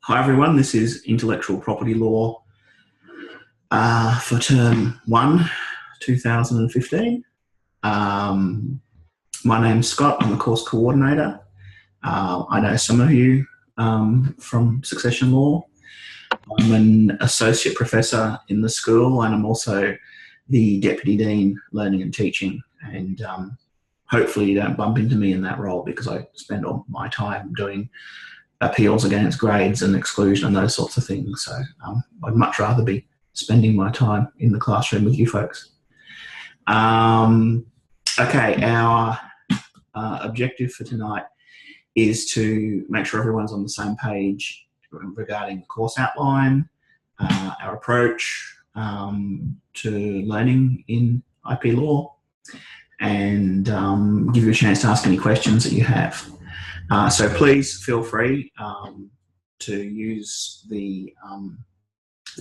Hi everyone, this is Intellectual Property Law for Term 1, 2015. My name's Scott, I'm the course coordinator. I know some of you from Succession Law. I'm an associate professor in the school and I'm also the Deputy Dean Learning and Teaching, and hopefully you don't bump into me in that role because I spend all my time doing appeals against grades and exclusion and those sorts of things. So I'd much rather be spending my time in the classroom with you folks. Okay, our objective for tonight is to make sure everyone's on the same page regarding the course outline, our approach to learning in IP law, and give you a chance to ask any questions that you have. So please feel free to use the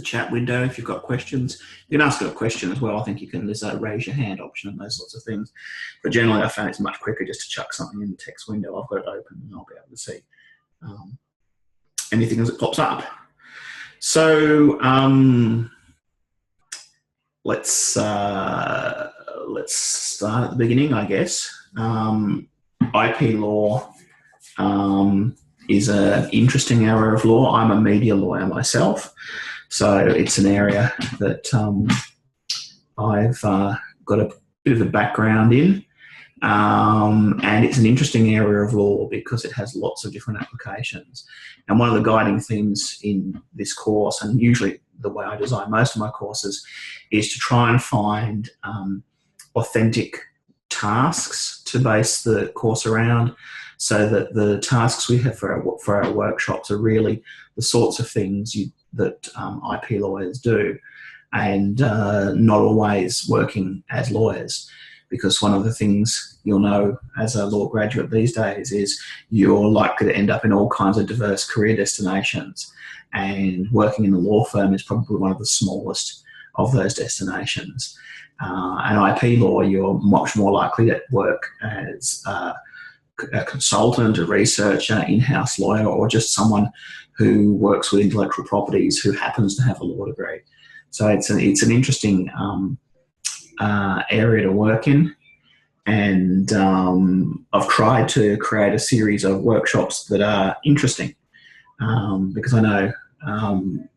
chat window if you've got questions. You can ask a question as well. I think you can, there's a raise your hand option and those sorts of things. But generally I found it's much quicker just to chuck something in the text window. I've got it open and I'll be able to see anything as it pops up. So let's start at the beginning, I guess. IP law is an interesting area of law. I'm a media lawyer myself, so it's an area that I've got a bit of a background in, and it's an interesting area of law because it has lots of different applications. And one of the guiding themes in this course, and usually the way I design most of my courses, is to try and find authentic tasks to base the course around, so that the tasks we have for our workshops are really the sorts of things that IP lawyers do, and not always working as lawyers. Because one of the things you'll know as a law graduate these days is you're likely to end up in all kinds of diverse career destinations, and working in a law firm is probably one of the smallest of those destinations. And IP law, you're much more likely to work as a consultant, a researcher, in-house lawyer, or just someone who works with intellectual properties who happens to have a law degree. So it's an interesting area to work in, and I've tried to create a series of workshops that are interesting, because I know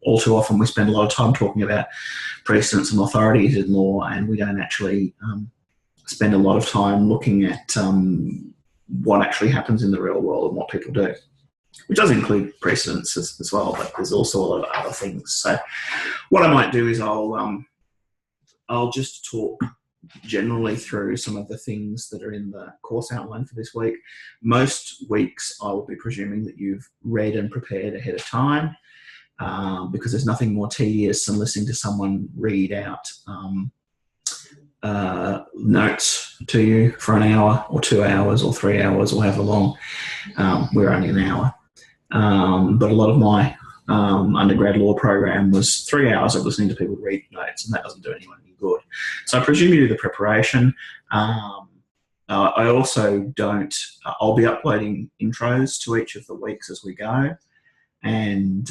all too often we spend a lot of time talking about precedents and authorities in law, and we don't actually spend a lot of time looking at what actually happens in the real world and what people do, which does include precedents as well, but there's also a lot of other things. So what I might do is I'll just talk generally through some of the things that are in the course outline for this week. Most weeks I will be presuming that you've read and prepared ahead of time, because there's nothing more tedious than listening to someone read out notes to you for an hour or 2 hours or 3 hours or however long. We're only an hour. But a lot of my undergrad law program was 3 hours of listening to people read notes, and that doesn't do anyone any good. So I presume you do the preparation. I also don't, I'll be uploading intros to each of the weeks as we go, and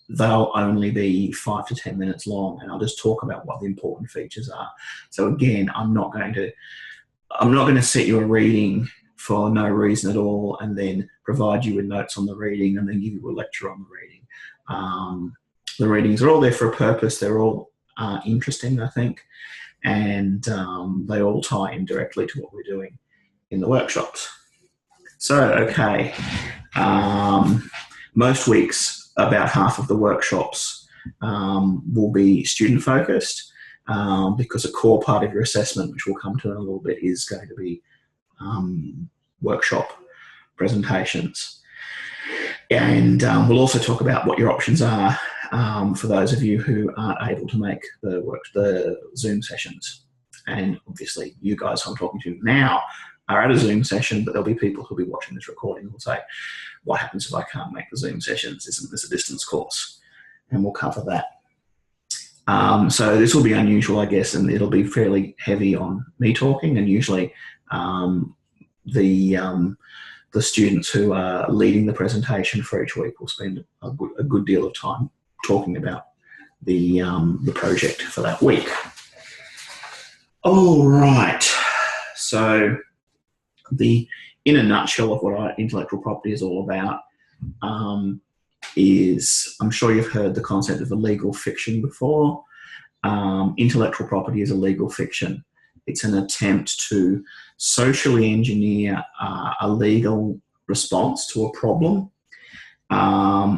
they'll only be 5 to 10 minutes long, and I'll just talk about what the important features are. So again, I'm not going to set you a reading for no reason at all and then provide you with notes on the reading and then give you a lecture on the reading. The readings are all there for a purpose. They're all interesting, I think, and they all tie in directly to what we're doing in the workshops. So, okay. Most weeks, about half of the workshops will be student focused, because a core part of your assessment, which we'll come to in a little bit, is going to be workshop presentations. And we'll also talk about what your options are for those of you who aren't able to make the Zoom sessions. And obviously you guys who I'm talking to now are at a Zoom session, but there'll be people who'll be watching this recording who'll say, what happens if I can't make the Zoom sessions? Isn't this a distance course? And we'll cover that. So this will be unusual, I guess, and it'll be fairly heavy on me talking, and usually the the students who are leading the presentation for each week will spend a good deal of time talking about the project for that week. All right. So in a nutshell of what our intellectual property is all about is, I'm sure you've heard the concept of a legal fiction before. Intellectual property is a legal fiction. It's an attempt to socially engineer a legal response to a problem,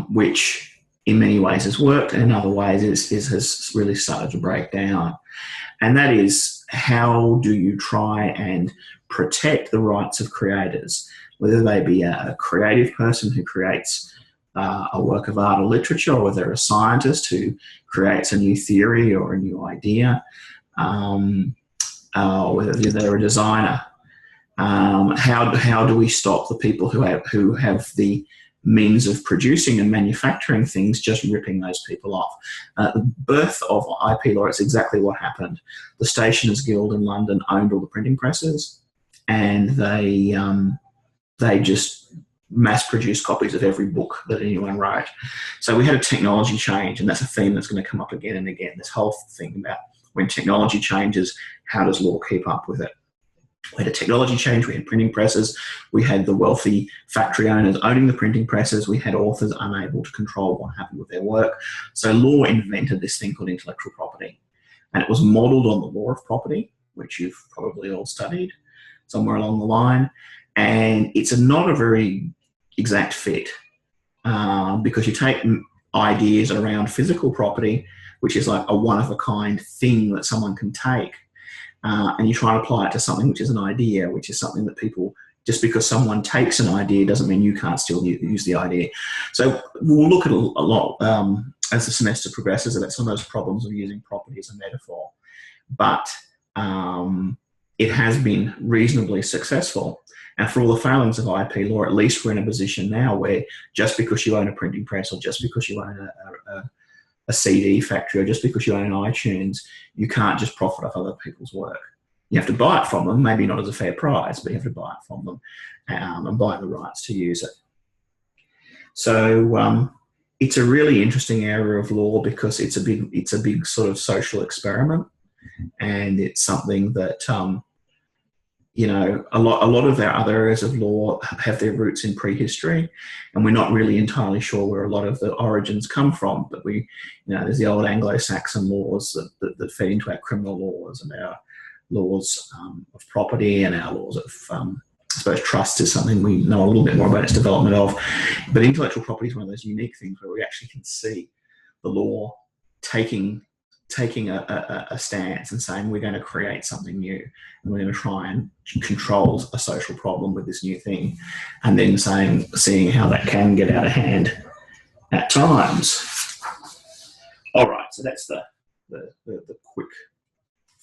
which in many ways has worked, and in other ways has really started to break down. And that is, how do you try and protect the rights of creators, whether they be a creative person who creates a work of art or literature, or whether they're a scientist who creates a new theory or a new idea, or whether they're a designer. How do we stop the people who have the means of producing and manufacturing things just ripping those people off? The birth of IP law, it's exactly what happened. The Stationers Guild in London owned all the printing presses, and they just mass-produced copies of every book that anyone wrote. So we had a technology change, and that's a theme that's going to come up again and again, this whole thing about when technology changes, how does law keep up with it? We had a technology change, we had printing presses, we had the wealthy factory owners owning the printing presses, we had authors unable to control what happened with their work. So law invented this thing called intellectual property, and it was modelled on the law of property, which you've probably all studied somewhere along the line, and it's not a very exact fit because you take ideas around physical property, which is like a one-of-a-kind thing that someone can take, and you try and apply it to something which is an idea, which is something that people, just because someone takes an idea doesn't mean you can't still use the idea. So we'll look at a lot as the semester progresses about some of those problems of using property as a metaphor. But it has been reasonably successful. And for all the failings of IP law, at least we're in a position now where just because you own a printing press, or just because you own a CD factory, or just because you own iTunes, you can't just profit off other people's work. You have to buy it from them, maybe not as a fair price, but you have to buy it from them and buy the rights to use it. So it's a really interesting area of law because it's a big sort of social experiment, and it's something that you know, a lot of our other areas of law have their roots in prehistory, and we're not really entirely sure where a lot of the origins come from. But there's the old Anglo-Saxon laws that feed into our criminal laws, and our laws of property, and our laws of, I suppose, trust is something we know a little bit more about its development of. But intellectual property is one of those unique things where we actually can see the law taking a stance and saying, we're going to create something new, and we're going to try and control a social problem with this new thing, and then seeing how that can get out of hand at times. All right, so that's the quick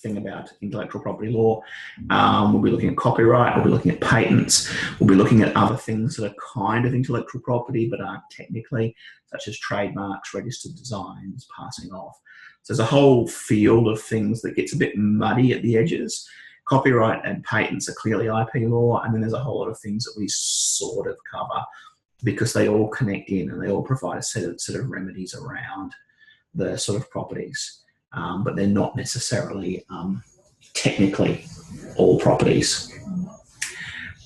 thing about intellectual property law. We'll be looking at copyright, we'll be looking at patents, we'll be looking at other things that are kind of intellectual property but aren't technically, such as trademarks, registered designs, passing off. So there's a whole field of things that gets a bit muddy at the edges. Copyright and patents are clearly IP law, and then there's a whole lot of things that we sort of cover because they all connect in and they all provide a set of remedies around the sort of properties, but they're not necessarily technically all properties.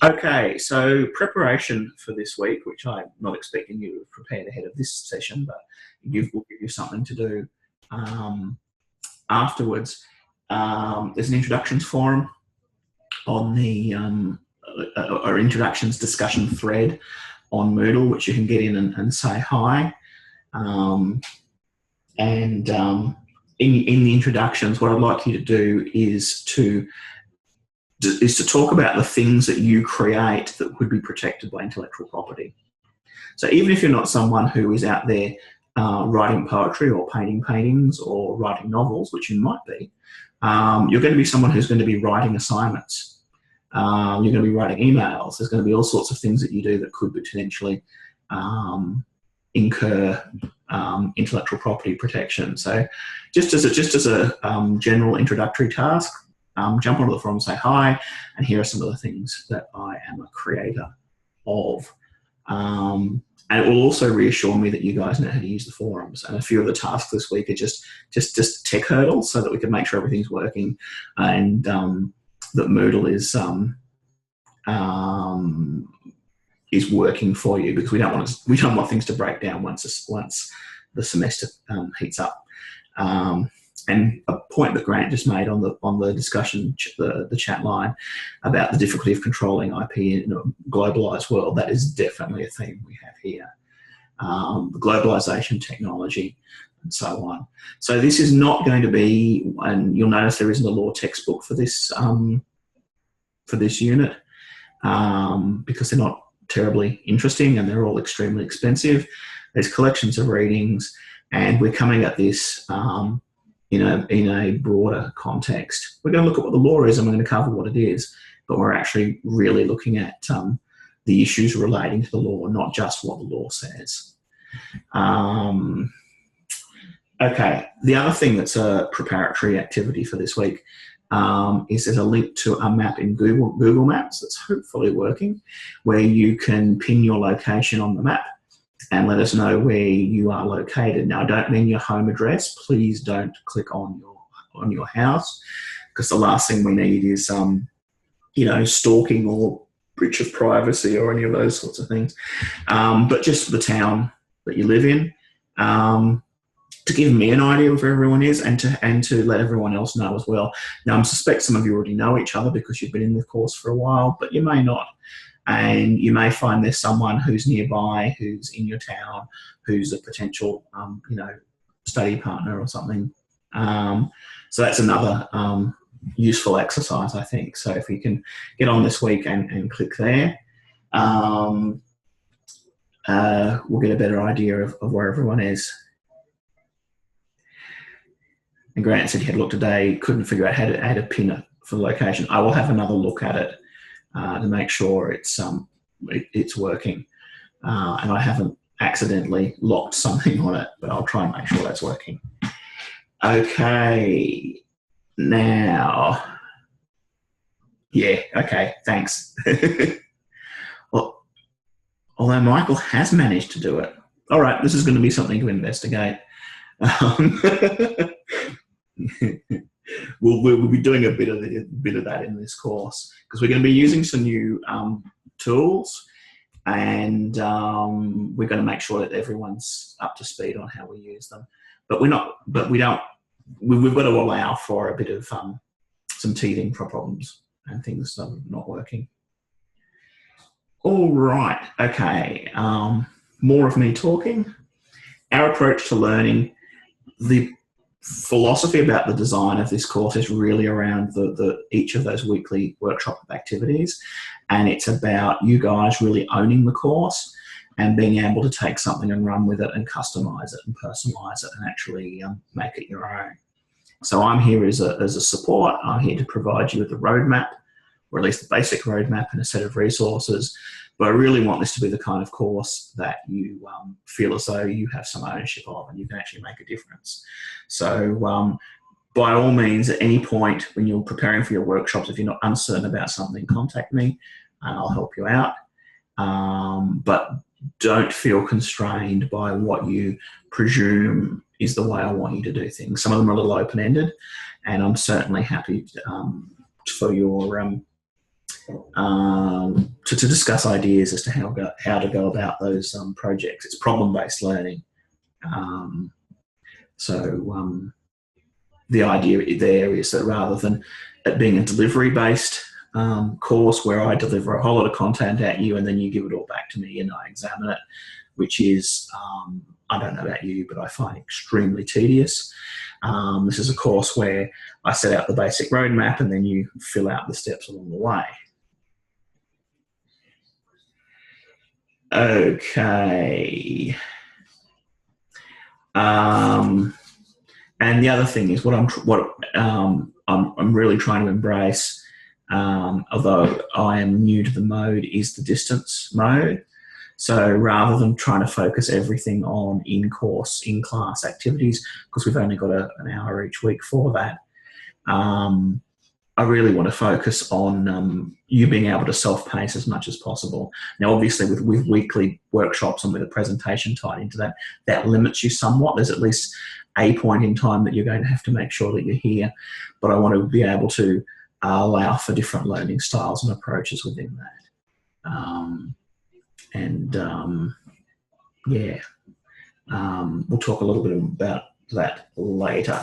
Okay, so preparation for this week, which I'm not expecting you to have prepared ahead of this session, but we'll give you something to do afterwards. There's an introductions forum on the or introductions discussion thread on Moodle, which you can get in and say hi. In the introductions, what I'd like you to do is to talk about the things that you create that would be protected by intellectual property. So even if you're not someone who is out there writing poetry or painting paintings or writing novels, which you might be, you're going to be someone who's going to be writing assignments. You're going to be writing emails. There's going to be all sorts of things that you do that could potentially incur intellectual property protection. So just as a general introductory task, jump onto the forum and say hi, and here are some of the things that I am a creator of. And it will also reassure me that you guys know how to use the forums. And a few of the tasks this week are just tech hurdles so that we can make sure everything's working, and that Moodle is working for you, because we don't want things to break down once the semester heats up. And a point that Grant just made on the discussion, the chat line, about the difficulty of controlling IP in a globalized world, that is definitely a theme we have here. The globalization, technology, and so on. So this is not going to be, and you'll notice there isn't a law textbook for this unit, because they're not terribly interesting and they're all extremely expensive. There's collections of readings, and we're coming at this in a broader context. We're going to look at what the law is and we're going to cover what it is, but we're actually really looking at the issues relating to the law, not just what the law says. Okay, the other thing that's a preparatory activity for this week is there's a link to a map in Google Maps that's hopefully working, where you can pin your location on the map and let us know where you are located. Now, I don't mean your home address. Please don't click on your house, because the last thing we need is stalking or breach of privacy or any of those sorts of things. But just the town that you live in, to give me an idea of where everyone is, and to let everyone else know as well. Now, I suspect some of you already know each other because you've been in the course for a while, but you may not. And you may find there's someone who's nearby, who's in your town, who's a potential, study partner or something. So that's another useful exercise, I think. So if we can get on this week and click there, we'll get a better idea of where everyone is. And Grant said he had looked today, couldn't figure out how to pin it for the location. I will have another look at it to make sure it's working. And I haven't accidentally locked something on it, but I'll try and make sure that's working. Okay, now, yeah, okay, thanks. Well, although Michael has managed to do it. All right, this is going to be something to investigate. We'll be doing a bit of that in this course, because we're going to be using some new tools, and we're going to make sure that everyone's up to speed on how we use them. But we've got to allow for a bit of some teething problems and things not working. All right, okay. More of me talking. Our approach to learning, the philosophy about the design of this course is really around each of those weekly workshop activities, and it's about you guys really owning the course and being able to take something and run with it and customize it and personalize it and actually make it your own. So I'm here as a support. I'm here to provide you with the roadmap, or at least the basic roadmap and a set of resources. But I really want this to be the kind of course that you feel as though you have some ownership of and you can actually make a difference. So by all means, at any point when you're preparing for your workshops, if you're not uncertain about something, contact me and I'll help you out. But don't feel constrained by what you presume is the way I want you to do things. Some of them are a little open-ended, and I'm certainly happy for your to discuss ideas as to how to go about those projects. It's problem-based learning. The idea there is that rather than it being a delivery-based course where I deliver a whole lot of content at you and then you give it all back to me and I examine it, which is, I don't know about you, but I find extremely tedious. This is a course where I set out the basic roadmap and then you fill out the steps along the way. Okay. And the other thing is what I'm really trying to embrace, although I am new to the mode, is the distance mode. So rather than trying to focus everything on in-course, in-class activities, because we've only got an hour each week for that, I really want to focus on you being able to self-pace as much as possible. Now, obviously, with weekly workshops and with a presentation tied into that, that limits you somewhat. There's at least a point in time that you're going to have to make sure that you're here. But I want to be able to allow for different learning styles and approaches within that. Yeah, we'll talk a little bit about that later.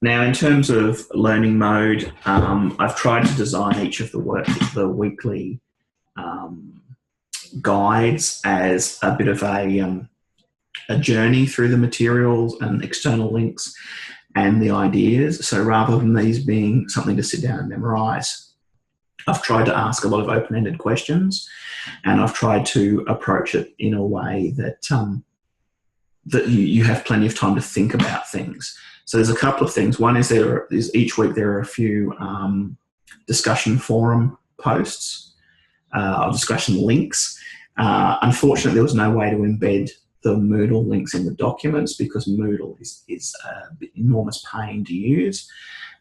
Now, in terms of learning mode, I've tried to design each of the weekly guides as a bit of a journey through the materials and external links and the ideas. So rather than these being something to sit down and memorize, I've tried to ask a lot of open-ended questions, and I've tried to approach it in a way that that you have plenty of time to think about things. So there's a couple of things. One is each week there are a few discussion forum posts or discussion links. Unfortunately, there was no way to embed the Moodle links in the documents because Moodle is an enormous pain to use.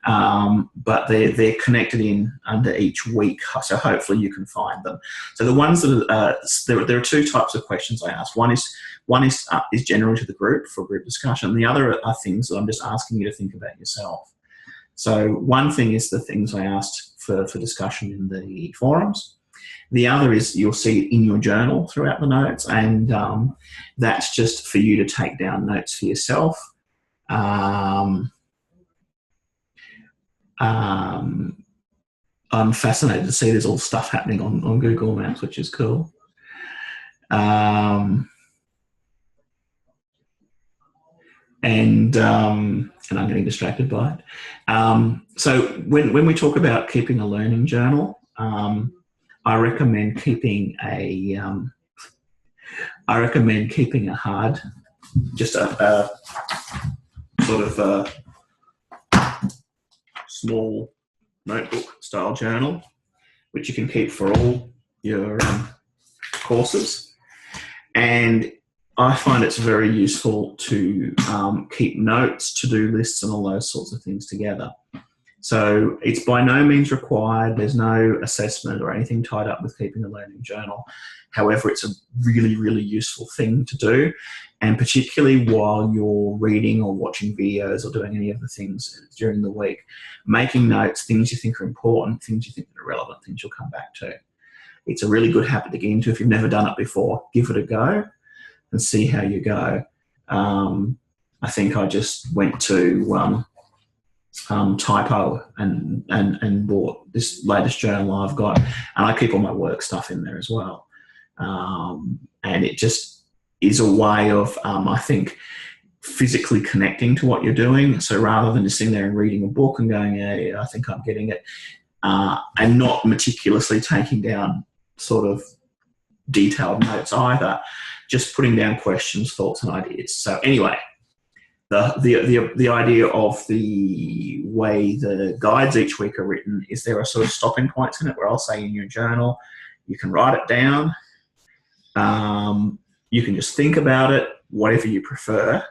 But they're connected in under each week, so hopefully you can find them. So the ones that there are two types of questions I asked. One is general to the group for group discussion. The other are things that I'm just asking you to think about yourself. So one thing is the things I asked for discussion in the forums. The other is you'll see it in your journal throughout the notes, and that's just for you to take down notes for yourself. I'm fascinated to see there's all stuff happening on Google Maps, which is cool. And I'm getting distracted by it. So when we talk about keeping a learning journal, I recommend keeping a hard, just a sort of a small notebook style journal, which you can keep for all your courses. And I find it's very useful to keep notes, to-do lists, and all those sorts of things together. So it's by no means required. There's no assessment or anything tied up with keeping a learning journal. However, it's a really, really useful thing to do. And particularly while you're reading or watching videos or doing any of the things during the week, making notes, things you think are important, things you think are relevant, things you'll come back to. It's a really good habit to get into. If you've never done it before, give it a go and see how you go. I think I just went to Typo and bought this latest journal I've got, and I keep all my work stuff in there as well. And it just is a way of, I think, physically connecting to what you're doing. So rather than just sitting there and reading a book and going, yeah, I think I'm getting it, and not meticulously taking down sort of detailed notes either, just putting down questions, thoughts, and ideas. So anyway, the idea of the way the guides each week are written is there are sort of stopping points in it where I'll say in your journal, you can write it down, you can just think about it, whatever you prefer.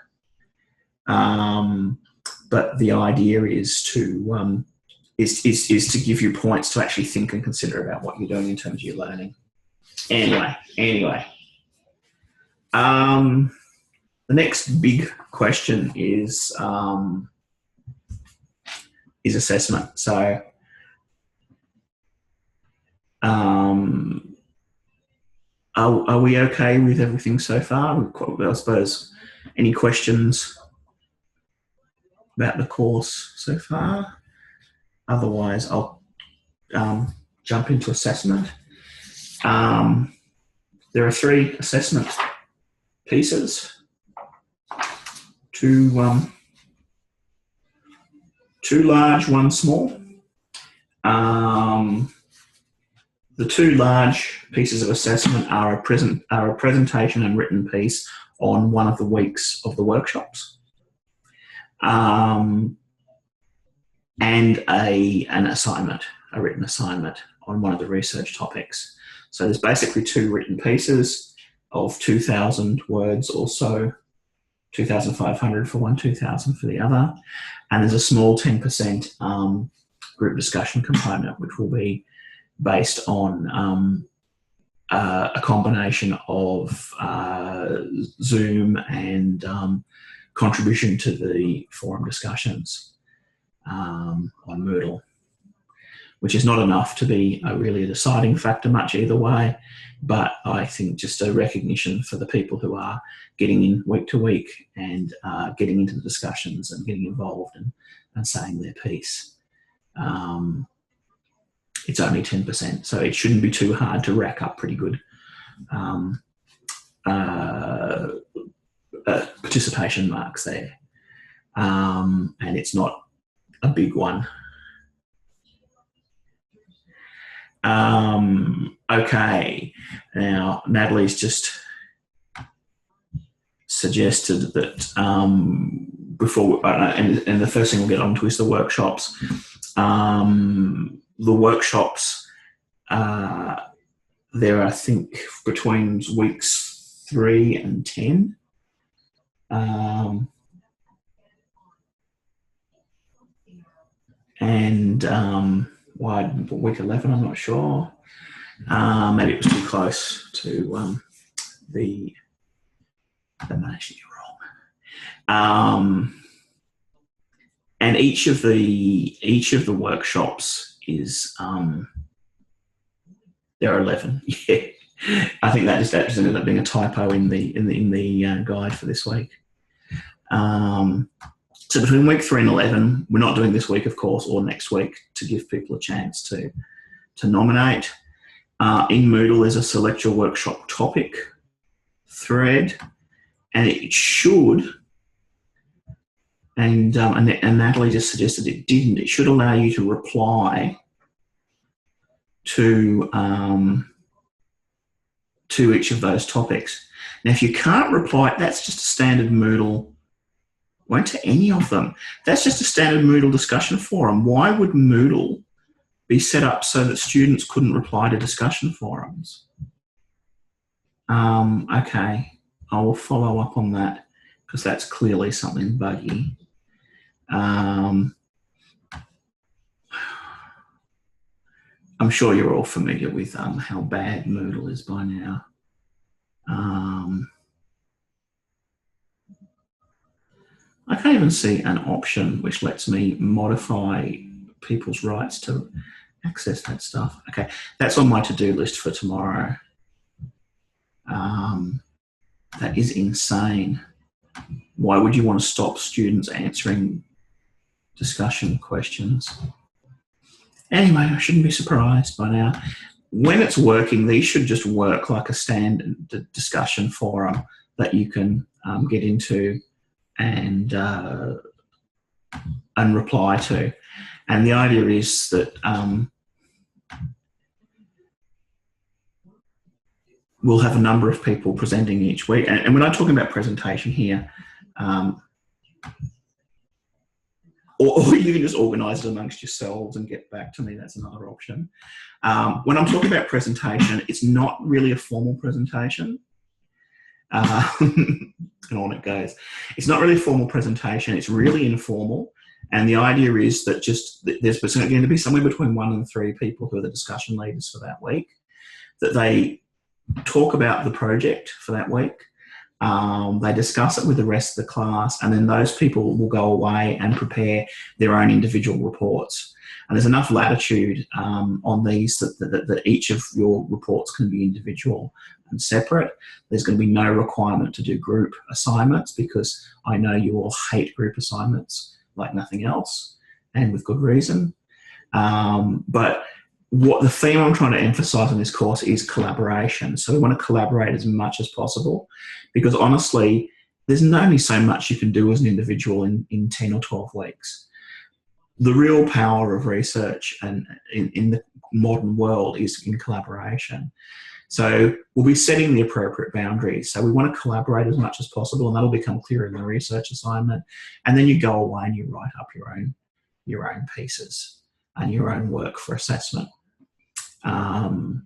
But the idea is to give you points to actually think and consider about what you're doing in terms of your learning. Anyway. The next big question is assessment. So are we okay with everything so far? I suppose any questions about the course so far? Otherwise, I'll jump into assessment. There are 3 assessment pieces. Two large, one small. The 2 large pieces of assessment are a presentation and written piece on one of the weeks of the workshops, and an assignment, a written assignment on one of the research topics. So there's basically 2 written pieces of 2,000 words or so 2,500 for one, 2,000 for the other. And there's a small 10% group discussion component, which will be based on a combination of Zoom and contribution to the forum discussions on Moodle, which is not enough to be really a deciding factor much either way, but I think just a recognition for the people who are getting in week to week and getting into the discussions and getting involved and saying their piece. It's only 10%, so it shouldn't be too hard to rack up pretty good participation marks there. And it's not a big one. Okay, now Natalie's just suggested that before, and the first thing we'll get onto is the workshops. The workshops, there are, I think, between weeks 3 and 10. Why week 11? I'm not sure. Maybe it was too close to the managing wrong. And each of the workshops is there are 11. Yeah, I think that just ended up being a typo in the guide for this week. So between week 3 and 11, we're not doing this week, of course, or next week, to give people a chance to nominate. In Moodle, there's a select your workshop topic thread, and it should, and Natalie just suggested it didn't. It should allow you to reply to each of those topics. Now, if you can't reply, that's just a standard Moodle. Won't to any of them. That's just a standard Moodle discussion forum. Why would Moodle be set up so that students couldn't reply to discussion forums? Okay, I will follow up on that because that's clearly something buggy. I'm sure you're all familiar with how bad Moodle is by now. I can't even see an option which lets me modify people's rights to access that stuff. Okay, that's on my to-do list for tomorrow. That is insane. Why would you want to stop students answering discussion questions? Anyway, I shouldn't be surprised by now. When it's working, these should just work like a standard discussion forum that you can get into and reply to. And the idea is that we'll have a number of people presenting each week. And we're not talking about presentation here. Or you can just organise it amongst yourselves and get back to me. That's another option. When I'm talking about presentation, it's not really a formal presentation. And on it goes. It's not really a formal presentation. It's really informal. And the idea is that there's going to be somewhere between 1 and 3 people who are the discussion leaders for that week, that they talk about the project for that week. They discuss it with the rest of the class, and then those people will go away and prepare their own individual reports. And there's enough latitude on these that each of your reports can be individual and separate. There's going to be no requirement to do group assignments because I know you all hate group assignments like nothing else, and with good reason. But what the theme I'm trying to emphasize in this course is collaboration. So we want to collaborate as much as possible because honestly, there's only so much you can do as an individual in 10 or 12 weeks. The real power of research and in the modern world is in collaboration. So we'll be setting the appropriate boundaries. So we want to collaborate as much as possible, and that'll become clear in the research assignment. And then you go away and you write up your own pieces and your own work for assessment. And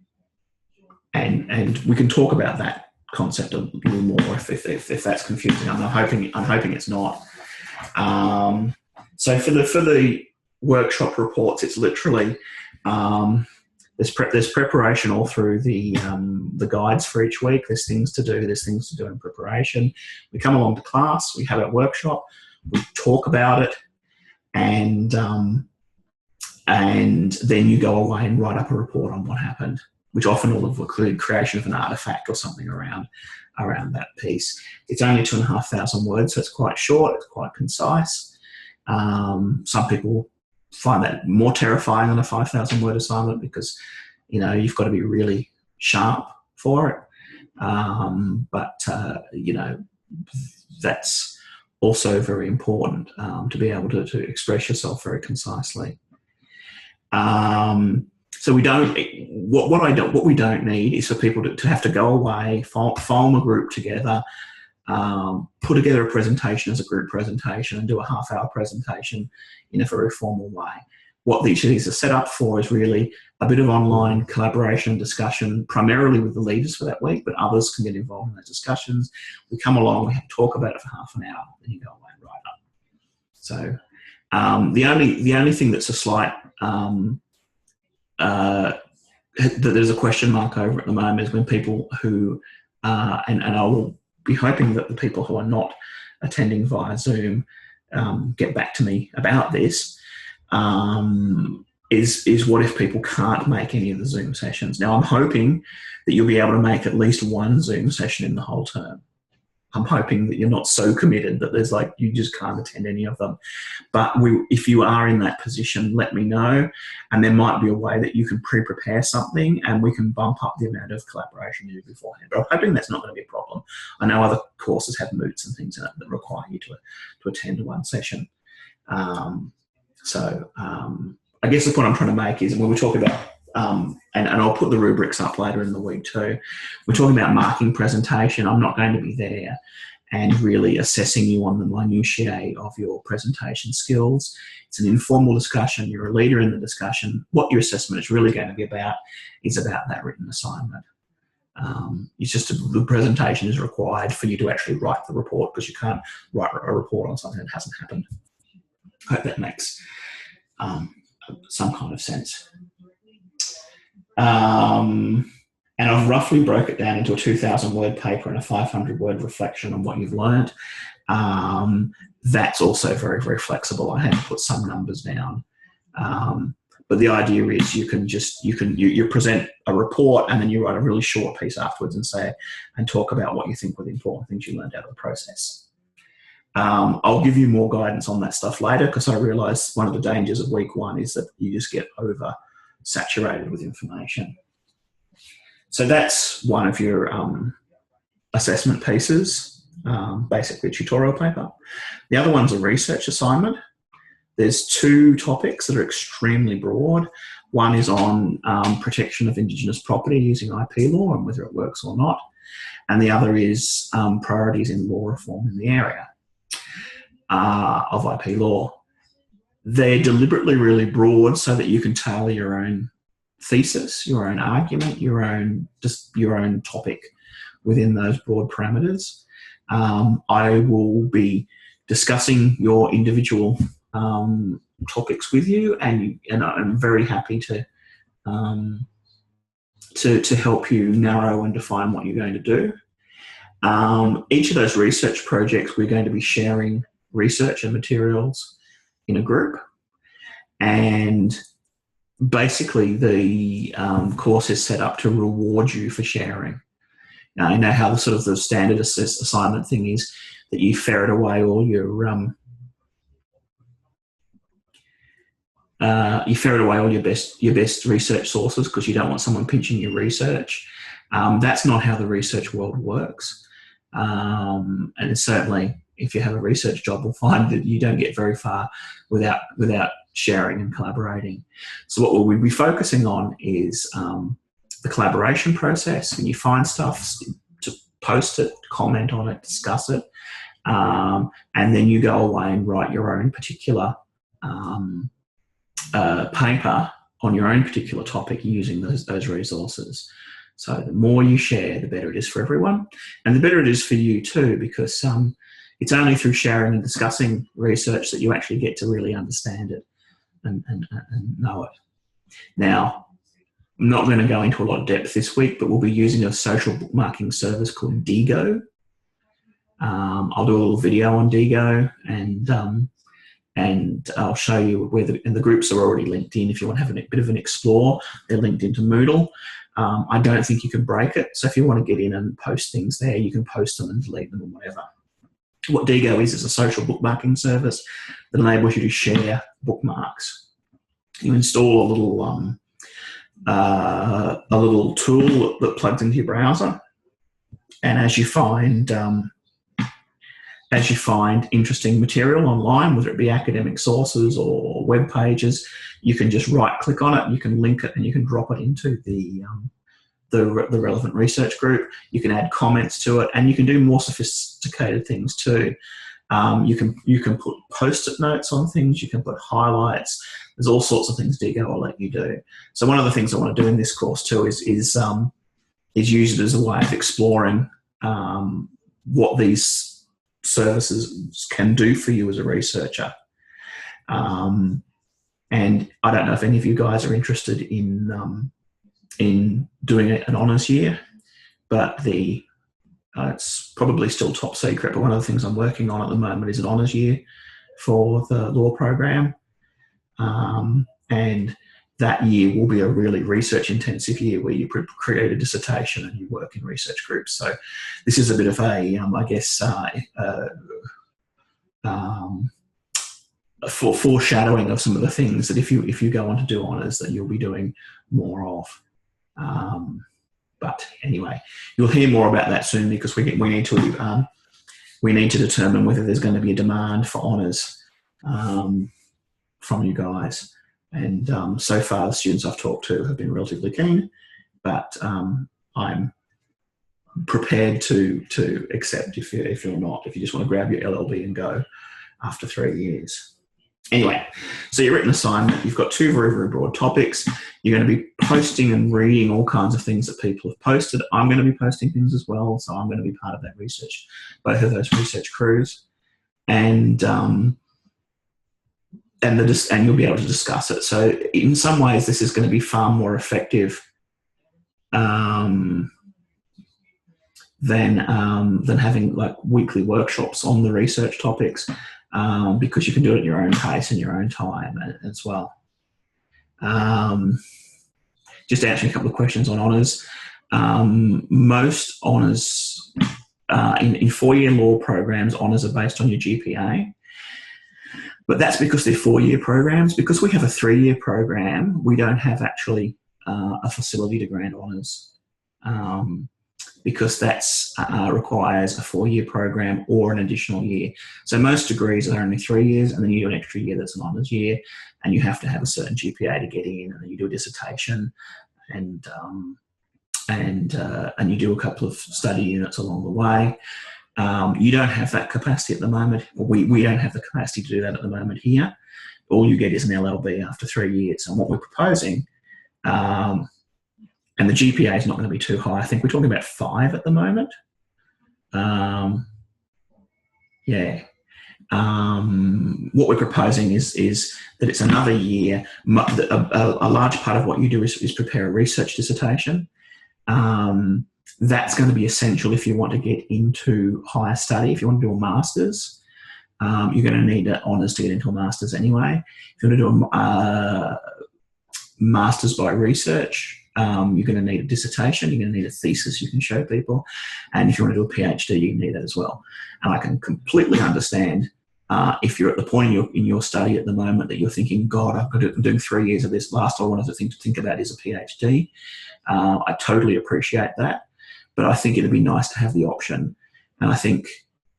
we can talk about that concept a little more if that's confusing. I'm hoping it's not. So for the workshop reports, it's literally there's preparation all through the guides for each week. There's things to do. There's things to do in preparation. We come along to class. We have our workshop. We talk about it, and then you go away and write up a report on what happened, which often will include creation of an artifact or something around that piece. It's only 2,500 words, so it's quite short. It's quite concise. Some people find that more terrifying than a 5,000 word assignment because, you've got to be really sharp for it. But that's also very important to be able to express yourself very concisely. So we don't. What we don't need is for people to have to go away, form a group together, put together a presentation as a group presentation, and do a half-hour presentation in a very formal way. What each of these are set up for is really a bit of online collaboration and discussion, primarily with the leaders for that week, but others can get involved in those discussions. We come along, we have to talk about it for half an hour, then you go away and write up. So the only thing that's a slight that there's a question mark over at the moment is when people who and I will be hoping that the people who are not attending via Zoom get back to me about this. Is what if people can't make any of the Zoom sessions? Now, I'm hoping that you'll be able to make at least one Zoom session in the whole term. I'm hoping that you're not so committed that there's you just can't attend any of them. But if you are in that position, let me know. And there might be a way that you can pre-prepare something and we can bump up the amount of collaboration you do beforehand. But I'm hoping that's not going to be a problem. I know other courses have moots and things in it that require you to attend one session. I guess the point I'm trying to make is when we talk about, and I'll put the rubrics up later in the week too, we're talking about marking presentation. I'm not going to be there and really assessing you on the minutiae of your presentation skills. It's an informal discussion. You're a leader in the discussion. What your assessment is really going to be about is about that written assignment. It's just the presentation is required for you to actually write the report because you can't write a report on something that hasn't happened. I hope that makes some kind of sense. And I've roughly broke it down into a 2,000 word paper and a 500 word reflection on what you've learned. That's also very, very flexible. I had to put some numbers down. But the idea is you present a report and then you write a really short piece afterwards and talk about what you think were the important things you learned out of the process. I'll give you more guidance on that stuff later because I realise one of the dangers of week one is that you just get over-saturated with information. So that's one of your assessment pieces, basically a tutorial paper. The other one's a research assignment. There's two topics that are extremely broad. One is on protection of Indigenous property using IP law and whether it works or not. And the other is priorities in law reform in the area of IP law. They're deliberately really broad so that you can tailor your own thesis, your own argument, your own topic within those broad parameters. I will be discussing your individual topics with you, and I'm very happy to help you narrow and define what you're going to do. Each of those research projects, we're going to be sharing research and materials in a group, and basically the course is set up to reward you for sharing. Now, I know how the standard assignment thing is that you ferret away all your best research sources because you don't want someone pinching your research. That's not how the research world works, and it's certainly, if you have a research job, we'll find that you don't get very far without sharing and collaborating. So what we'll be focusing on is the collaboration process. When you find stuff, to post it, comment on it, discuss it, and then you go away and write your own particular paper on your own particular topic using those resources. So the more you share, the better it is for everyone. And the better it is for you too, because it's only through sharing and discussing research that you actually get to really understand it and know it. Now, I'm not going to go into a lot of depth this week, but we'll be using a social bookmarking service called Diigo. I'll do a little video on Diigo, and I'll show you where the groups are already linked in. If you want to have a bit of an explore, they're linked into Moodle. I don't think you can break it. So if you want to get in and post things there, you can post them and delete them or whatever. What Diigo is a social bookmarking service that enables you to share bookmarks. You install a little tool that plugs into your browser, and as you find interesting material online, whether it be academic sources or web pages, you can just right-click on it, you can link it, and you can drop it into the relevant research group. You can add comments to it, and you can do more sophisticated things too. You can put post-it notes on things. You can put highlights. There's all sorts of things Diigo will let you do. So one of the things I want to do in this course too is use it as a way of exploring what these services can do for you as a researcher. And I don't know if any of you guys are interested in doing an honours year, but it's probably still top secret, but one of the things I'm working on at the moment is an honours year for the law program. And that year will be a really research intensive year where you create a dissertation and you work in research groups. So this is a bit of for foreshadowing of some of the things that if you go on to do honours that you'll be doing more of. But anyway, you'll hear more about that soon, because we need to determine whether there's going to be a demand for honours from you guys. And so far, the students I've talked to have been relatively keen, but I'm prepared to accept if you're not, if you just want to grab your LLB and go after 3 years. Anyway, so your written assignment, you've got two very, very broad topics. You're going to be posting and reading all kinds of things that people have posted. I'm going to be posting things as well, so I'm going to be part of that research, both of those research crews, and you'll be able to discuss it. So in some ways, this is going to be far more effective than having like weekly workshops on the research topics, because you can do it at your own pace and your own time as well. Just answering a couple of questions on honours. Most honours, in four-year law programs, honours are based on your GPA. But that's because they're four-year programs. Because we have a three-year program, we don't have actually a facility to grant honours, because that's requires a four-year program or an additional year. So most degrees are only 3 years, and then you do an extra year that's an honours year, and you have to have a certain GPA to get in, and then you do a dissertation, and you do a couple of study units along the way. You don't have that capacity at the moment. We don't have the capacity to do that at the moment here. All you get is an LLB after 3 years. And what we're proposing, and the GPA is not going to be too high. I think we're talking about 5 at the moment. What we're proposing is that it's another year. A large part of what you do is prepare a research dissertation. That's going to be essential if you want to get into higher study. If you want to do a master's, you're going to need honours to get into a master's anyway. If you want to do a master's by research, you're going to need a dissertation. You're going to need a thesis you can show people. And if you want to do a PhD, you need that as well. And I can completely understand if you're at the point in your study at the moment that you're thinking, God, I'm doing 3 years of this. Last I wanted to think about is a PhD. I totally appreciate that. But I think it'd be nice to have the option. And I think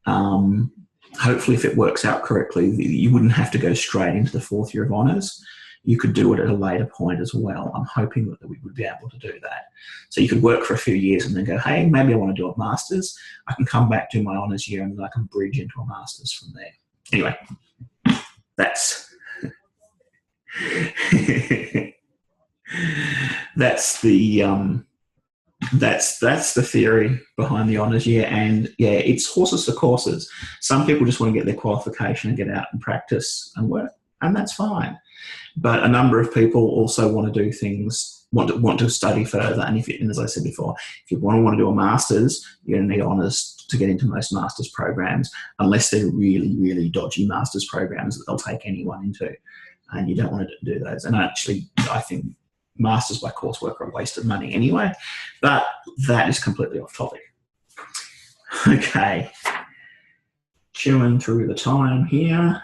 hopefully if it works out correctly, you wouldn't have to go straight into the 4th year of honours. You could do it at a later point as well. I'm hoping that we would be able to do that. So you could work for a few years and then go, hey, maybe I want to do a master's. I can come back to my honours year and then I can bridge into a master's from there. Anyway, that's that's the That's the theory behind the honours year, and yeah, it's horses for courses. Some people just want to get their qualification and get out and practice and work, and that's fine. But a number of people also want to do things, want to study further. And and as I said before, if you want to do a master's, you're going to need honours to get into most master's programs, unless they're really, really dodgy master's programs that they'll take anyone into, and you don't want to do those. And actually, I think masters by coursework are a waste of money anyway. But that is completely off topic. Okay, chewing through the time here.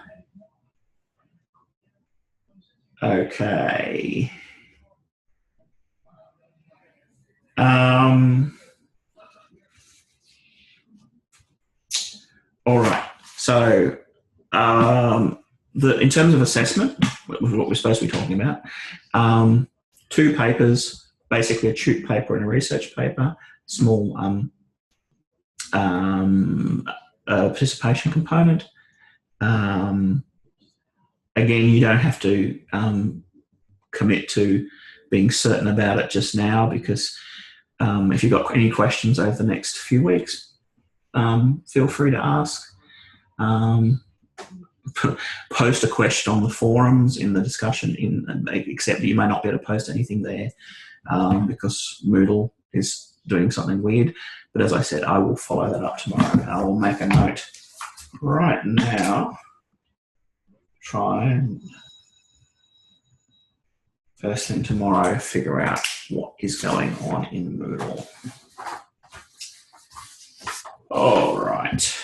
Okay. All right. So, in terms of assessment, what we're supposed to be talking about, 2 papers, basically a tute paper and a research paper, small participation component. Again, you don't have to commit to being certain about it just now, because if you've got any questions over the next few weeks, feel free to ask. Post a question on the forums in the discussion, except you may not be able to post anything there because Moodle is doing something weird. But as I said, I will follow that up tomorrow. I will make a note right now. Try and first thing tomorrow figure out what is going on in Moodle. All right.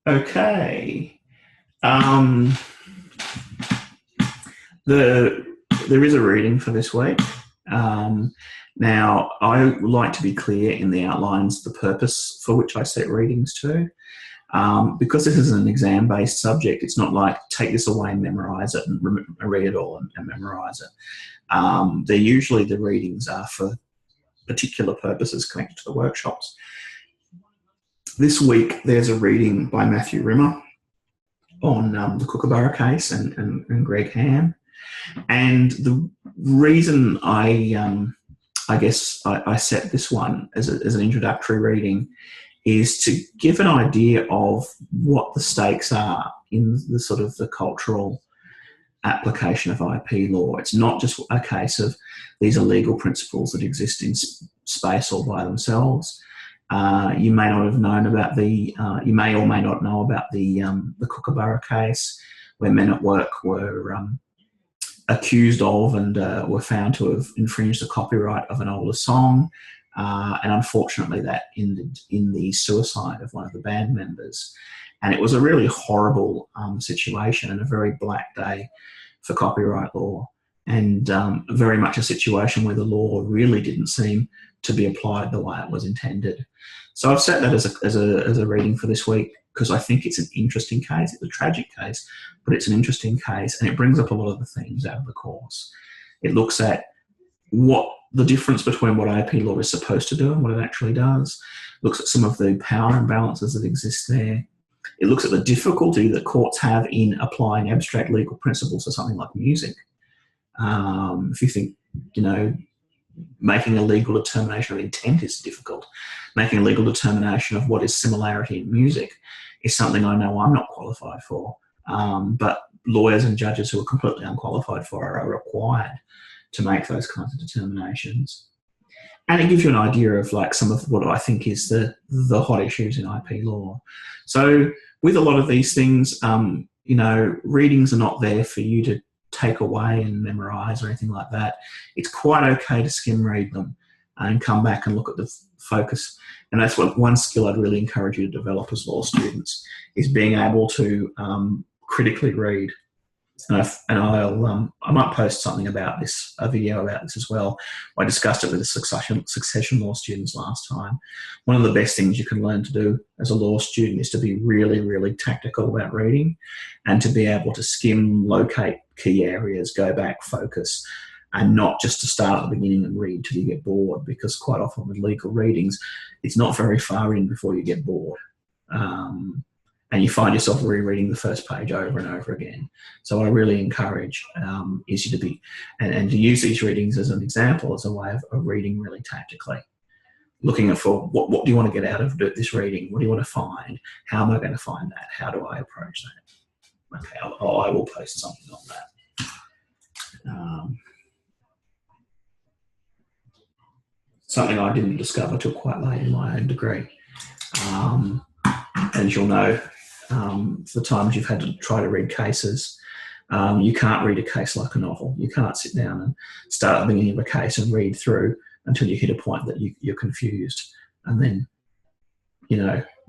Okay. There is a reading for this week. Now, I like to be clear in the outlines the purpose for which I set readings to. Because this is an exam-based subject, it's not like take this away and memorise it and read it all and memorise it. They're usually, the readings are for particular purposes connected to the workshops. This week, there's a reading by Matthew Rimmer on the Kookaburra case and Greg Ham. And the reason I guess I set this one as an introductory reading is to give an idea of what the stakes are in the sort of the cultural application of IP law. It's not just a case of these are legal principles that exist in space all by themselves. You may not have known about you may or may not know about the Kookaburra case, where men at work were accused of and were found to have infringed the copyright of an older song. And unfortunately that ended in the suicide of one of the band members. And it was a really horrible situation and a very black day for copyright law, and very much a situation where the law really didn't seem to be applied the way it was intended. So I've set that as a reading for this week because I think it's an interesting case. It's a tragic case, but it's an interesting case, and it brings up a lot of the themes out of the course. It looks at what the difference between what IP law is supposed to do and what it actually does. It looks at some of the power imbalances that exist there. It looks at the difficulty that courts have in applying abstract legal principles to something like music. If you think, making a legal determination of intent is difficult. Making a legal determination of what is similarity in music is something I know I'm not qualified for. But lawyers and judges who are completely unqualified for it are required to make those kinds of determinations. And it gives you an idea of some of what I think is the hot issues in IP law. So with a lot of these things, readings are not there for you to take away and memorise or anything like that. It's quite okay to skim read them and come back and look at the focus. And that's one skill I'd really encourage you to develop as law students, is being able to critically read. And I might post something about this, a video about this as well. I discussed it with the succession law students last time. One of the best things you can learn to do as a law student is to be really, really tactical about reading, and to be able to skim, locate key areas, go back, focus, and not just to start at the beginning and read till you get bored, because quite often with legal readings, it's not very far in before you get bored. and you find yourself rereading the first page over and over again. So what I really encourage is you to be, and to use these readings as an example, as a way of reading really tactically. Looking at for what do you want to get out of this reading? What do you want to find? How am I going to find that? How do I approach that? Okay, I will post something on that. Something I didn't discover till quite late in my own degree. As you'll know, for the times you've had to try to read cases, you can't read a case like a novel. You can't sit down and start at the beginning of a case and read through until you hit a point that you're confused, and then,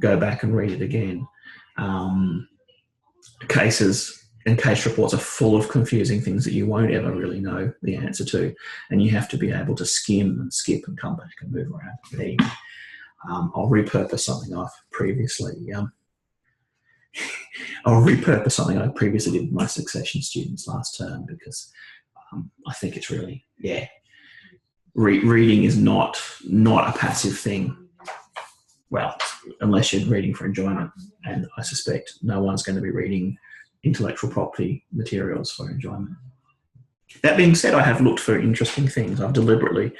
go back and read it again. Cases and case reports are full of confusing things that you won't ever really know the answer to, and you have to be able to skim and skip and come back and move around. I'll repurpose something I've previously I previously did with my succession students last term, because I think it's really, reading is not a passive thing. Well, unless you're reading for enjoyment, and I suspect no one's going to be reading intellectual property materials for enjoyment. That being said, I have looked for interesting things. I've deliberately,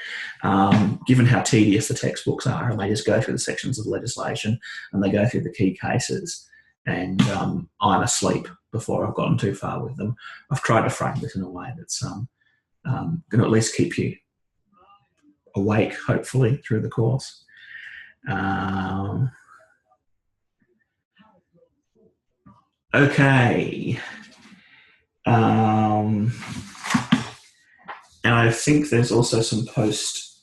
given how tedious the textbooks are, and they just go through the sections of legislation and they go through the key cases, and I'm asleep before I've gotten too far with them. I've tried to frame this in a way that's going to at least keep you awake, hopefully, through the course. Okay. And I think there's also some post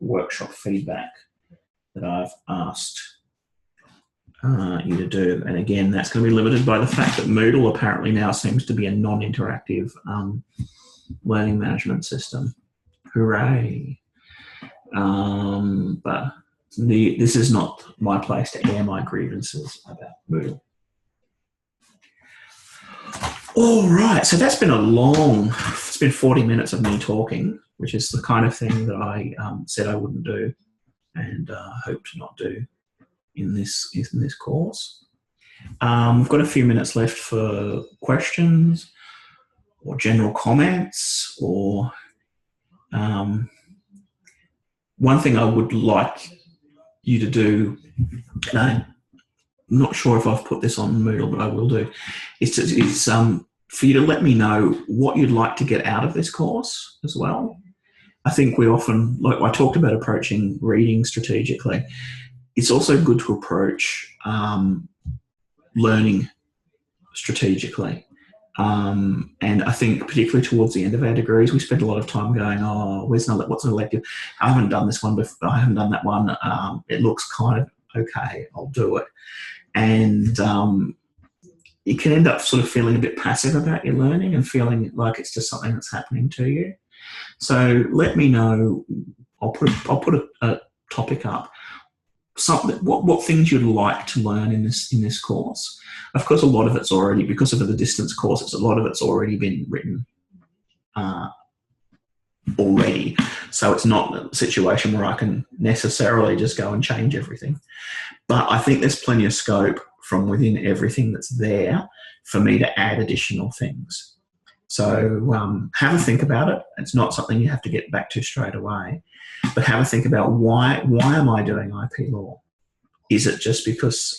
workshop feedback that I've asked you to do. And again, that's going to be limited by the fact that Moodle apparently now seems to be a non-interactive learning management system. Hooray. But this is not my place to air my grievances about Moodle. All right, so that's been it's been 40 minutes of me talking, which is the kind of thing that I said I wouldn't do, and hope to not do in this course. We've got a few minutes left for questions or general comments, or one thing I would like you to do, and I'm not sure if I've put this on Moodle, but I will do, is for you to let me know what you'd like to get out of this course as well. I think we often, like I talked about approaching reading strategically, it's also good to approach learning strategically. And I think particularly towards the end of our degrees, we spend a lot of time going, what's an elective? I haven't done this one before. I haven't done that one. It looks kind of okay. I'll do it. And you can end up sort of feeling a bit passive about your learning and feeling like it's just something that's happening to you. So let me know. I'll put a topic up. What things you'd like to learn in this course. Of course, a lot of it's already, because of the distance courses, a lot of it's already been written already. So it's not a situation where I can necessarily just go and change everything. But I think there's plenty of scope from within everything that's there for me to add additional things. So have a think about it. It's not something you have to get back to straight away, but have a think about why am I doing IP law? Is it just because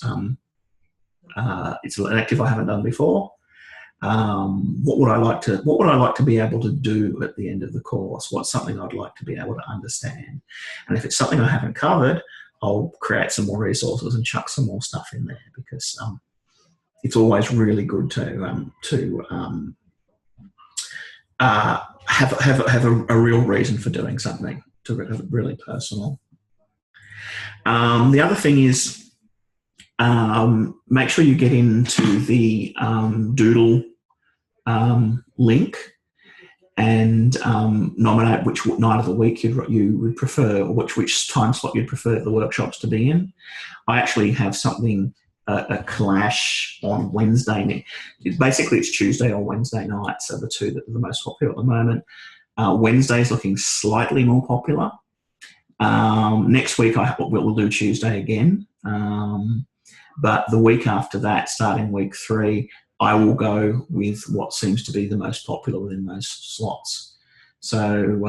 it's an elective I haven't done before? What would I like to be able to do at the end of the course? What's something I'd like to be able to understand? And if it's something I haven't covered, I'll create some more resources and chuck some more stuff in there, because it's always really good to have a real reason for doing something, to really personal. The other thing is, make sure you get into the Doodle link and nominate which night of the week you would prefer, or which time slot you'd prefer the workshops to be in. I actually have something, a clash on Wednesday. Basically, it's Tuesday or Wednesday night, so the two that are the most popular at the moment. Wednesday's looking slightly more popular. Next week we'll do Tuesday again. But the week after that, starting week 3, I will go with what seems to be the most popular within those slots. So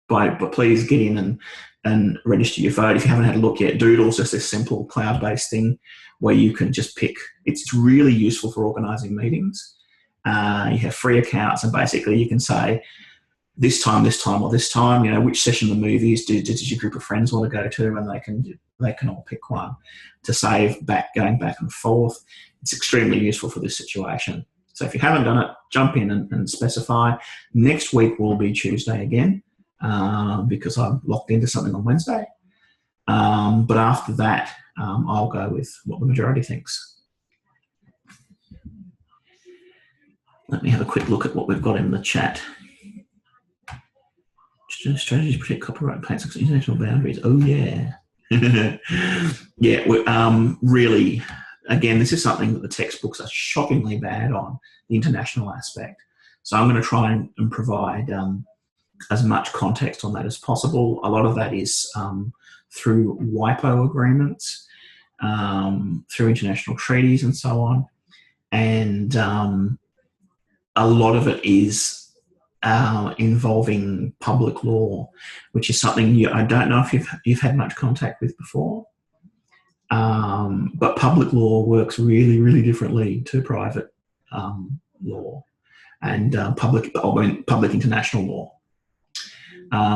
but please get in and register your vote. If you haven't had a look yet, Doodle's just this simple cloud-based thing where you can just pick. It's really useful for organising meetings. You have free accounts, and basically you can say this time, or this time. Which session of the movies does your group of friends want to go to, and they can all pick one to save going back and forth. It's extremely useful for this situation. So if you haven't done it, jump in and specify. Next week will be Tuesday again because I'm locked into something on Wednesday. But after that, I'll go with what the majority thinks. Let me have a quick look at what we've got in the chat. Strategies protect copyright patents and international boundaries. Oh, yeah. Yeah, really, again, this is something that the textbooks are shockingly bad on, the international aspect. So I'm going to try and provide as much context on that as possible. A lot of that is through WIPO agreements, through international treaties and so on. And a lot of it is involving public law, which is something I don't know if you've had much contact with before. But public law works really, really differently to private law and public international law.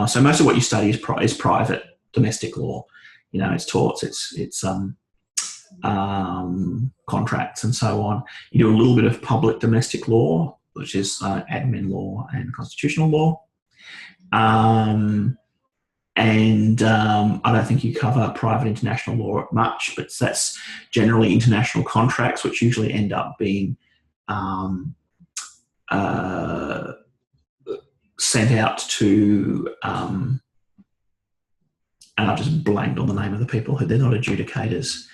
So most of what you study is private domestic law. It's torts, it's contracts and so on. You do a little bit of public domestic law, which is admin law and constitutional law. And I don't think you cover private international law much, but that's generally international contracts, which usually end up being sent out to, and I've just blanked on the name of the people who they're not adjudicators.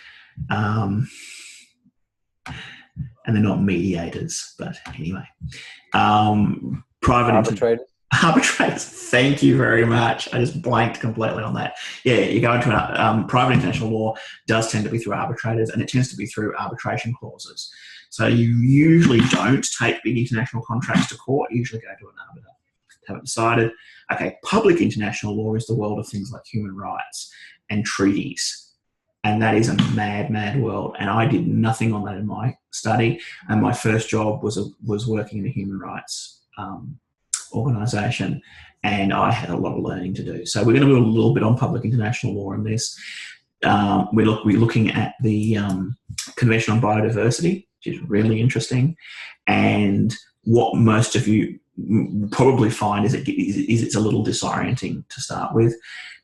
And they're not mediators, but anyway. Private arbitrators. Arbitrators. Thank you very much. I just blanked completely on that. Yeah, you go into private international law does tend to be through arbitrators, and it tends to be through arbitration clauses. So you usually don't take big international contracts to court. You usually go to an arbiter. Haven't decided. Okay, public international law is the world of things like human rights and treaties. And that is a mad, mad world. And I did nothing on that in my study. And my first job was working in a human rights organisation. And I had a lot of learning to do. So we're going to do a little bit on public international law in this. We're looking at the Convention on Biodiversity, which is really interesting. And what most of you probably find is it's a little disorienting to start with,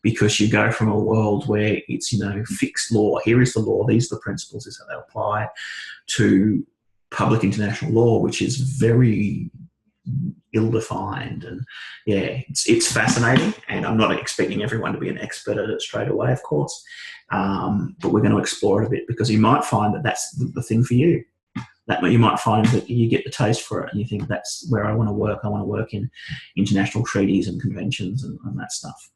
because you go from a world where it's, fixed law, here is the law, these are the principles, this is how they apply, to public international law, which is very ill-defined. And yeah, it's fascinating, and I'm not expecting everyone to be an expert at it straight away, of course, but we're going to explore it a bit, because you might find that that's the thing for you. That you might find that you get the taste for it and you think that's where I want to work. I want to work in international treaties and conventions and that stuff.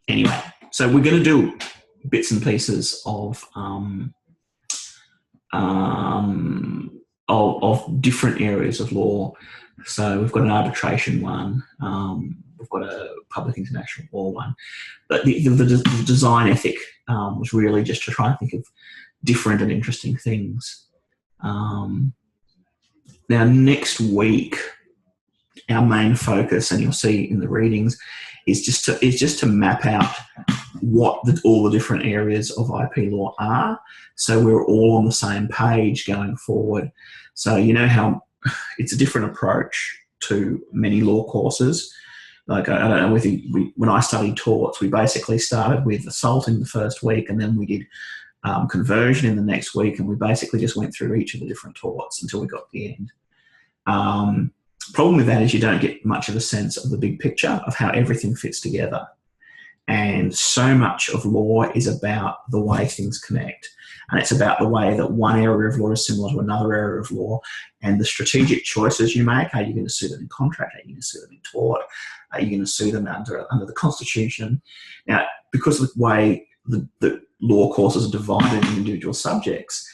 Anyway, so we're going to do bits and pieces of different areas of law. So we've got an arbitration one. We've got a public international law one. But the design ethic was really just to try and think of different and interesting things. Now, next week, our main focus, and you'll see in the readings, is just to map out what all the different areas of IP law are, so we're all on the same page going forward. So you know how it's a different approach to many law courses. Like, I don't know, when I studied torts, we basically started with assault in the first week, and then we did conversion in the next week, and we basically just went through each of the different torts until we got to the end. Problem with that is you don't get much of a sense of the big picture of how everything fits together. And so much of law is about the way things connect. And it's about the way that one area of law is similar to another area of law, and the strategic choices you make. Are you going to sue them in contract? Are you going to sue them in tort? Are you going to sue them under the Constitution? Now, because of the way the law courses are divided into individual subjects,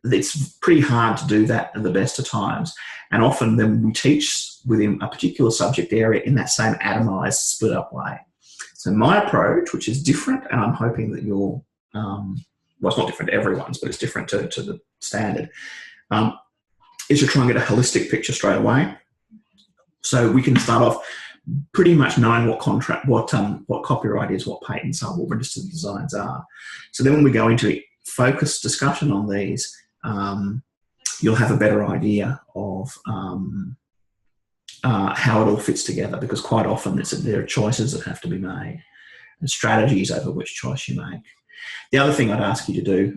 it's pretty hard to do that at the best of times. And often then we teach within a particular subject area in that same atomised, split up way. So my approach, which is different, and I'm hoping that you'll, well, it's not different to everyone's, but it's different to the standard, is to try and get a holistic picture straight away. So we can start off pretty much knowing what copyright is, what patents are, what registered designs are. So then when we go into focused discussion on these, you'll have a better idea of how it all fits together, because quite often there are choices that have to be made and strategies over which choice you make. The other thing I'd ask you to do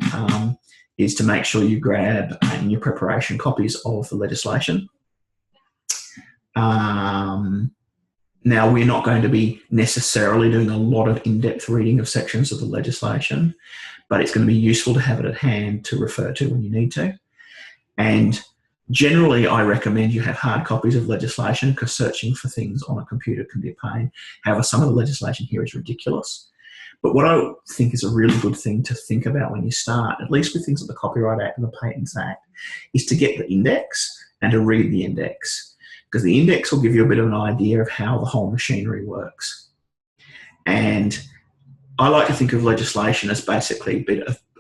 is to make sure you grab in your preparation copies of the legislation. Now, we're not going to be necessarily doing a lot of in-depth reading of sections of the legislation, but it's going to be useful to have it at hand to refer to when you need to. And generally, I recommend you have hard copies of legislation, because searching for things on a computer can be a pain. However, some of the legislation here is ridiculous. But what I think is a really good thing to think about when you start, at least with things like the Copyright Act and the Patents Act, is to get the index and to read the index. Because the index will give you a bit of an idea of how the whole machinery works. And I like to think of legislation as basically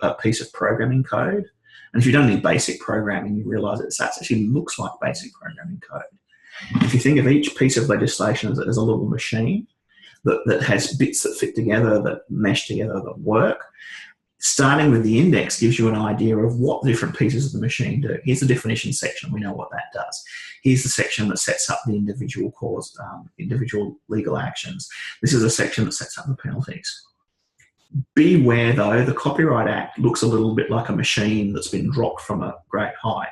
a piece of programming code. And if you've done any basic programming, you realise that it actually looks like basic programming code. If you think of each piece of legislation as a little machine that has bits that fit together, that mesh together, that work, starting with the index gives you an idea of what the different pieces of the machine do. Here's the definition section. We know what that does. Here's the section that sets up the individual individual legal actions. This is a section that sets up the penalties. Beware, though, the Copyright Act looks a little bit like a machine that's been dropped from a great height.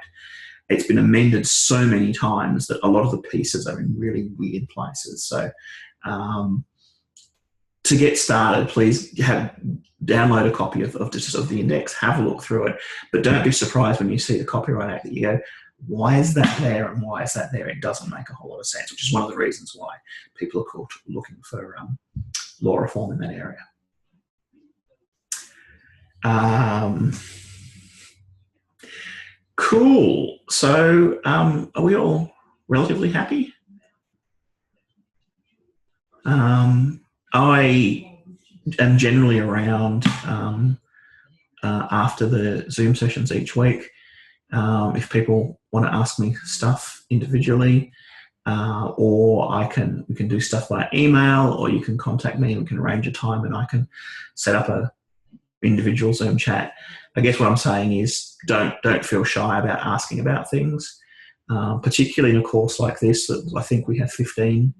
It's been amended so many times that a lot of the pieces are in really weird places. So to get started, please download a copy of the index, have a look through it, but don't be surprised when you see the Copyright Act that you go, why is that there and why is that there? It doesn't make a whole lot of sense, which is one of the reasons why people are looking for law reform in that area. Cool. So are we all relatively happy? I am generally around after the Zoom sessions each week. If people want to ask me stuff individually, or we can do stuff by email, or you can contact me and we can arrange a time and I can set up a individual Zoom chat. I guess what I'm saying is don't feel shy about asking about things, particularly in a course like this that I think we have 15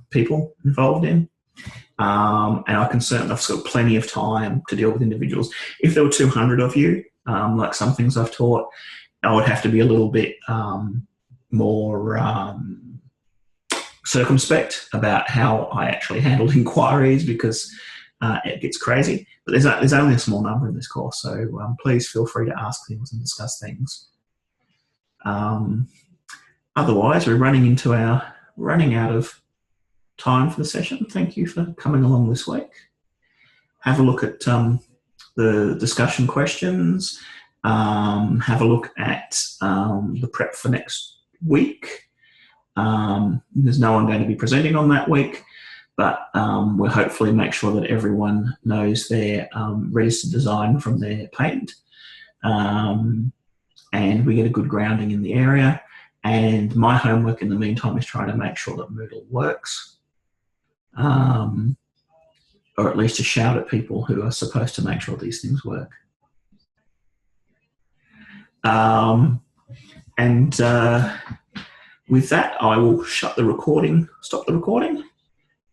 people involved in. And I can certainly, I've got plenty of time to deal with individuals. If there were 200 of you, like some things I've taught, I would have to be a little bit more circumspect about how I actually handled inquiries, because it gets crazy. But there's only a small number in this course, so please feel free to ask things and discuss things. Otherwise, we're running out of time for the session. Thank you for coming along this week. Have a look at the discussion questions. Have a look at the prep for next week. There's no one going to be presenting on that week, but we'll hopefully make sure that everyone knows their registered design from their patent, and we get a good grounding in the area. And my homework in the meantime is trying to make sure that Moodle works, or at least to shout at people who are supposed to make sure these things work. With that, I will stop the recording,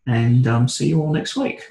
and see you all next week.